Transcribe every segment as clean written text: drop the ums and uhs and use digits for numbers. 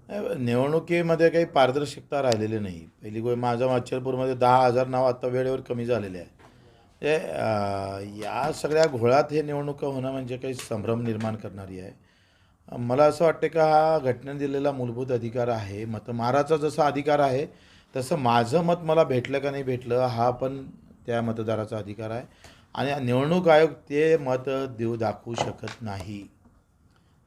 निवडणुकीमध्ये काही पारदर्शकता राहिलेली नाही. पहिली गोष्ट माझ्या अचलपूरमध्ये 10,000 नाव आता वेळेवर कमी झालेले आहे. या सगळ्या घोळात हे निवडणुका होणं म्हणजे काही संभ्रम निर्माण करणारी आहे. मला असं वाटतं का हा घटनेने दिलेला मूलभूत अधिकार आहे. मतमाराचा जसा अधिकार आहे, तसं माझं मत मला भेटलं का नाही भेटलं हा पण त्या मतदाराचा अधिकार आहे. आणि निवडणूक आयोग ते मत दाखवू शकत नाही.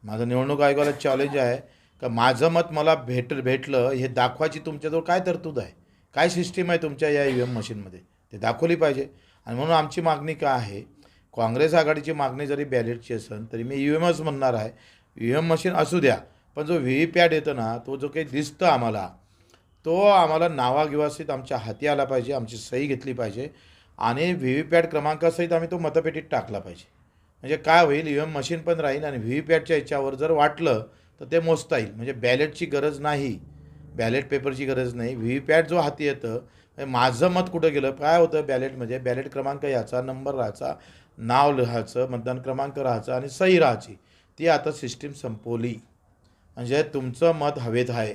माझं निवडणूक आयोगाला चॅलेंज आहे का माझं मत मला भेटलं हे दाखवायची तुमच्याजवळ काय तरतूद आहे, काय सिस्टीम आहे तुमच्या या EVM मशीनमध्ये, ते दाखवली पाहिजे. आणि म्हणून आमची मागणी काय आहे, काँग्रेस आघाडीची मागणी जरी बॅलेटची असेल तरी मी EVMच म्हणणार आहे. EVM मशीन असू द्या, पण जो VVPॅट येतो ना तो जो काही दिसतं आम्हाला, तो आम्हाला नावागिवासीत आमच्या हाती आला पाहिजे, आमची सही घेतली पाहिजे आणि VVPॅट क्रमांकासहित आम्ही तो मतपेटीत टाकला पाहिजे. म्हणजे काय होईल, EVM मशीन पण राहील आणि VVPॅटच्या याच्यावर जर वाटलं तर ते मोजता येईल. म्हणजे बॅलेटची गरज नाही, बॅलेट पेपरची गरज नाही. VVPॅट जो हाती येतं, म्हणजे माझं मत कुठं गेलं, काय होतं बॅलेटमध्ये, बॅलेट क्रमांक याचा, नंबर राहायचा, नाव लिहायचं, मतदान क्रमांक राहायचा आणि सही राहायची. ती आता सिस्टीम संपवली. म्हणजे तुमचं मत हवेत आहे.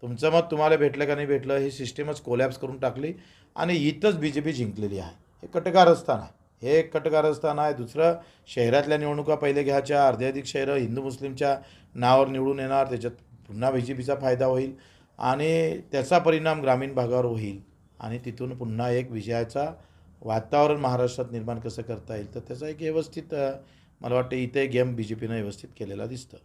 तुमचं मत तुम्हाला भेटलं का नाही भेटलं ही सिस्टीमच कोलॅप्स करून टाकली आणि इथंच BJP जिंकलेली आहे. हे कटकारस्थान आहे. हे एक कटकारस्थान आहे. दुसरं, शहरातल्या निवडणुका पहिले घ्यायच्या, अर्धे अधिक शहरं हिंदू मुस्लिमच्या नावावर निवडून येणार, त्याच्यात पुन्हा BJPचा फायदा होईल आणि त्याचा परिणाम ग्रामीण भागावर होईल आणि तिथून पुन्हा एक विजयाचा वातावरण महाराष्ट्रात निर्माण कसं करता येईल, तर त्याचा एक व्यवस्थित मला वाटतं इथे गेम BJPनं व्यवस्थित केलेला दिसतं.